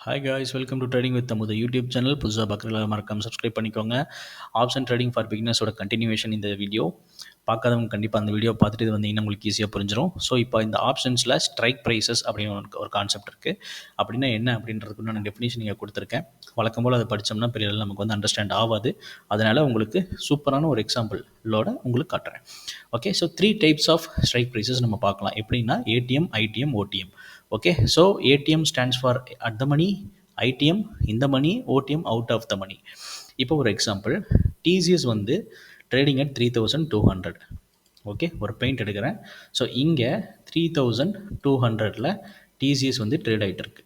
Hi guys, welcome to trading with தமுது YouTube channel. புதுசாக பார்க்குறதுல மறக்காம சப்ஸ்கிரைப் பண்ணிக்கோங்க. ஆப்ஷன் ட்ரேடிங் ஃபார் பிகினர்ஸோட கண்டினியூவேஷன் இந்த வீடியோ. பார்க்காதவங்க கண்டிப்பாக அந்த வீடியோ பார்த்துட்டு இது வந்தீங்கன்னா உங்களுக்கு ஈஸியாக புரிஞ்சிடும். ஸோ இப்போ இந்த ஆப்ஷன்ஸில் ஸ்ட்ரைக் ப்ரைஸஸ் அப்படின்னு ஒரு கான்செப்ட் இருக்குது. அப்படின்னா என்ன அப்படின்றதுக்கு நான் டெஃபினிஷன் நீங்கள் கொடுத்துருக்கேன். வழக்கம் போல் அதை படித்தோம்னா பெரிய நமக்கு வந்து அண்டர்ஸ்டாண்ட் ஆகாது. அதனால் உங்களுக்கு சூப்பரான ஒரு எக்ஸாம்பிளோட உங்களுக்கு காட்டுறேன். Okay, so 3 types of strike prices நம்ம பார்க்கலாம். எப்படின்னா ATM, ITM, OTM. Okay, so ATM stands for at the money, ITM in the money, OTM out of the money. இப்போ ஒரு எக்ஸாம்பிள், டிசிஎஸ் வந்து ட்ரேடிங் அட் 3200. ஓகே, ஒரு பெயிண்ட் எடுக்கிறேன். So இங்கே 3200 TCS வந்து ட்ரேட் ஆகிட்டு இருக்கு.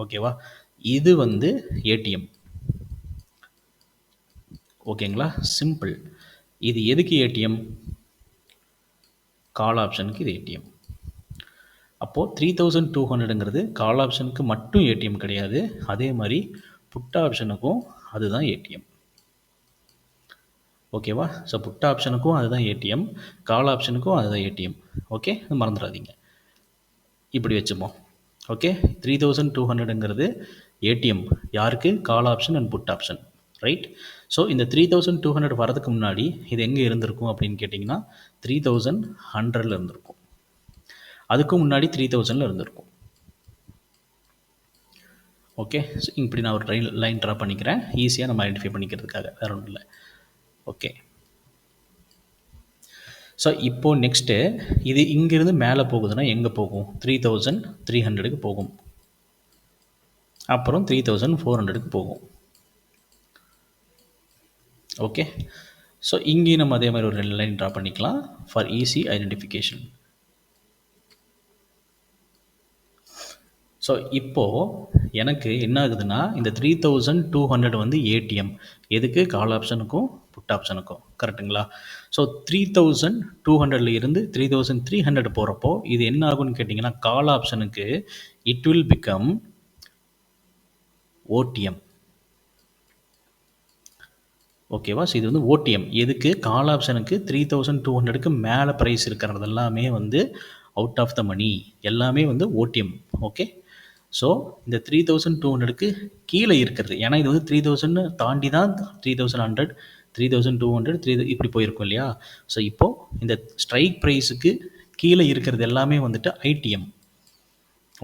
ஓகேவா, இது வந்து ஏடிஎம். ஓகேங்களா, சிம்பிள். இது எதுக்கு ஏடிஎம்? கால் ஆப்ஷனுக்கு இது ஏடிஎம். அப்போது 3200ங்கிறது கால் ஆப்ஷனுக்கு மட்டும் ஏடிஎம் கிடையாது, அதே மாதிரி புட் ஆப்ஷனுக்கும் அதுதான் ஏடிஎம். ஓகேவா, ஸோ புட் ஆப்ஷனுக்கும் அதுதான் ஏடிஎம், கால் ஆப்ஷனுக்கும் அதுதான் ஏடிஎம். ஓகே, மறந்துடாதீங்க. இப்படி வச்சுப்போம். ஓகே, 3200ங்கிறது ஏடிஎம் யாருக்கு? Call option and put option, right? So இந்த 3200 வரதுக்கு முன்னாடி இது எங்கே இருந்திருக்கும் அப்படின்னு கேட்டிங்கன்னா 3100 இருந்திருக்கும். அதுக்கு முன்னாடி 3000 இருந்திருக்கும். ஓகே, ஸோ இப்படி நான் ஒரு லைன் ட்ரா பண்ணிக்கிறேன், ஈஸியாக நம்ம ஐடென்டிஃபை பண்ணிக்கிறதுக்காக, வேறு ஒன்றும் இல்லை. ஓகே, ஸோ இப்போது நெக்ஸ்ட்டு இது இங்கேருந்து மேலே போகுதுன்னா எங்கே போகும்? 3300க்கு போகும், அப்புறம் 3400க்கு போகும். ஓகே, ஸோ இங்கேயும் நம்ம அதே மாதிரி ஒரு லைன் ட்ரா பண்ணிக்கலாம் ஃபார் ஈஸி ஐடென்டிஃபிகேஷன். ஸோ இப்போது எனக்கு என்ன ஆகுதுன்னா இந்த 3200 வந்து ஏடிஎம் எதுக்கு? கால் ஆப்ஷனுக்கும் புட் ஆப்ஷனுக்கும், கரெக்டுங்களா? ஸோ 3200 இருந்து 3300 போகிறப்போ இது என்ன ஆகும்னு கேட்டிங்கன்னா கால் ஆப்ஷனுக்கு இட் வில் பிகம் ஓடிஎம். ஓகேவா, ஸோ இது வந்து ஓடிஎம் எதுக்கு? கால் ஆப்ஷனுக்கு 3200க்கு மேலே ப்ரைஸ் இருக்கிறது எல்லாமே வந்து அவுட் ஆஃப் த மணி, எல்லாமே வந்து ஓடிஎம். ஓகே, ஸோ இந்த 3200க்கு கீழே இருக்கிறது, ஏன்னா இது வந்து 3000 தாண்டி தான் 3100, 3200, இப்படி போயிருக்கும் இல்லையா? ஸோ இப்போது இந்த ஸ்ட்ரைக் ப்ரைஸுக்கு கீழே இருக்கிறது எல்லாமே வந்துட்டு ஐடிஎம்.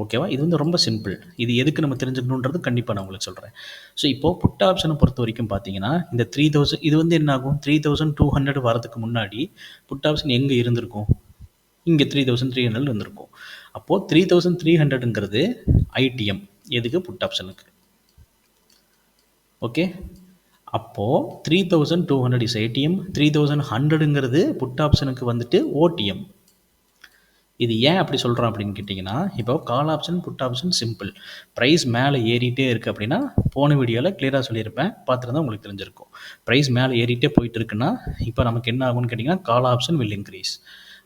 ஓகேவா, இது வந்து ரொம்ப சிம்பிள். இது எதுக்கு நம்ம தெரிஞ்சுக்கணுன்றது கண்டிப்பாக நான் உங்களுக்கு சொல்கிறேன். ஸோ இப்போது புட் ஆப்ஷனை பொறுத்த வரைக்கும் பார்த்தீங்கன்னா இந்த 3000 இது வந்து என்ன ஆகும்? 3200 வரதுக்கு முன்னாடி புட் ஆப்ஷன் எங்கே இருந்திருக்கும்? இங்கே 3300 இருந்திருக்கும். அப்போது 3300ங்கிறது ஐடிஎம் எதுக்கு? புட் ஆப்ஷனுக்கு. ஓகே, அப்போது 3200 இஸ் ஏடிஎம், 3100ங்கிறது புட் ஆப்ஷனுக்கு வந்துட்டு ஓடிஎம். இது ஏன் அப்படி சொல்கிறோம் அப்படின்னு கேட்டிங்கன்னா, இப்போ call option put option simple. Price மேலே ஏறிட்டே இருக்குது அப்படின்னா போன வீடியோவில் கிளியராக சொல்லியிருப்பேன், பார்த்துருந்தா உங்களுக்கு தெரிஞ்சிருக்கும். ப்ரைஸ் மேலே ஏறிட்டே போயிட்டு இருக்குன்னா இப்போ நமக்கு என்ன ஆகும்னு கேட்டிங்கன்னா call option will increase.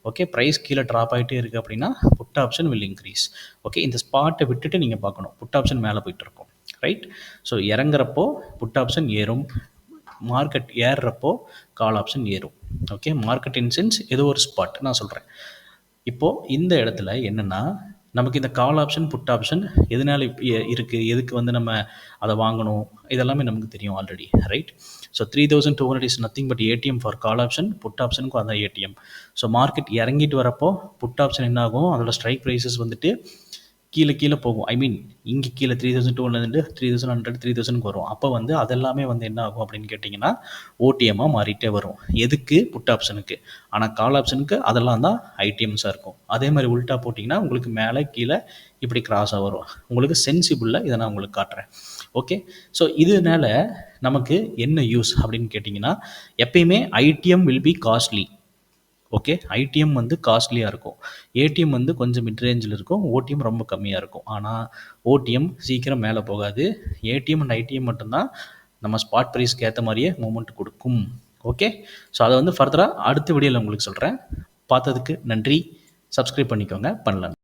Okay, price கீழே ட்ராப் ஆகிட்டே இருக்குது அப்படின்னா put option will increase. Okay, இந்த ஸ்பாட்டை விட்டுட்டு நீங்கள் பார்க்கணும், புட் ஆப்ஷன் மேலே போயிட்டு இருக்கும், ரைட்? ஸோ இறங்குறப்போ புட் ஆப்ஷன் ஏறும், மார்க்கெட் ஏறுறப்போ கால் ஆப்ஷன் ஏறும். ஓகே, மார்க்கெட் இன் சென்ஸ் ஏதோ ஒரு ஸ்பாட் நான் சொல்கிறேன். இப்போது இந்த இடத்துல என்னென்னா நமக்கு இந்த கால் ஆப்ஷன் புட் ஆப்ஷன் எதனால் இருக்குது, எதுக்கு வந்து நம்ம அதை வாங்கணும், இதெல்லாமே நமக்கு தெரியும் already, right? So 3200 is nothing but ATM for call option, put ஆப்ஷனுக்கும் அதான் ஏடிஎம். ஸோ மார்க்கெட் இறங்கிட்டு வரப்போ புட் ஆப்ஷன் என்ன ஆகும்? அதோட ஸ்ட்ரைக் ப்ரைஸஸ் வந்துட்டு கீழே போகும். ஐ மீன் இங்கே கீழே 3200 3100 3000க்கு வரும். அப்போ வந்து அதெல்லாமே வந்து என்ன ஆகும் அப்படின்னு கேட்டிங்கன்னா ஓடிஎம்மாக மாறிட்டே வரும். எதுக்கு? புட் ஆப்ஷனுக்கு. ஆனால் கால் ஆப்ஷனுக்கு அதெல்லாம் தான் ஐடிஎம்ஸாக இருக்கும். அதே மாதிரி உல்ட்டா போட்டிங்கன்னா உங்களுக்கு மேலே கீழே இப்படி கிராஸாக வரும். உங்களுக்கு சென்சிபிளில் இதை நான் உங்களுக்கு காட்டுறேன். ஓகே, ஸோ இதனால நமக்கு என்ன யூஸ் அப்படின்னு கேட்டிங்கன்னா எப்பயுமே IDM will be costly. Okay, IDM வந்து காஸ்ட்லியாக இருக்கும், ஏடிஎம் வந்து கொஞ்சம் மிட் ரேஞ்சில் இருக்கும், ஓடிஎம் ரொம்ப கம்மியாக இருக்கும். ஆனால் ஓடிஎம் சீக்கிரம் மேலே போகாது, ஏடிஎம் அண்ட் ஐடிஎம் மட்டும்தான் நம்ம ஸ்பாட் ப்ரைஸ்க்கு ஏற்ற மாதிரியே மூமெண்ட் கொடுக்கும். ஓகே, ஸோ அதை வந்து ஃபர்தராக அடுத்த வீடியோவில் உங்களுக்கு சொல்கிறேன். பார்த்ததுக்கு நன்றி. சப்ஸ்கிரைப் பண்ணிக்கோங்க, பண்ணலாம்.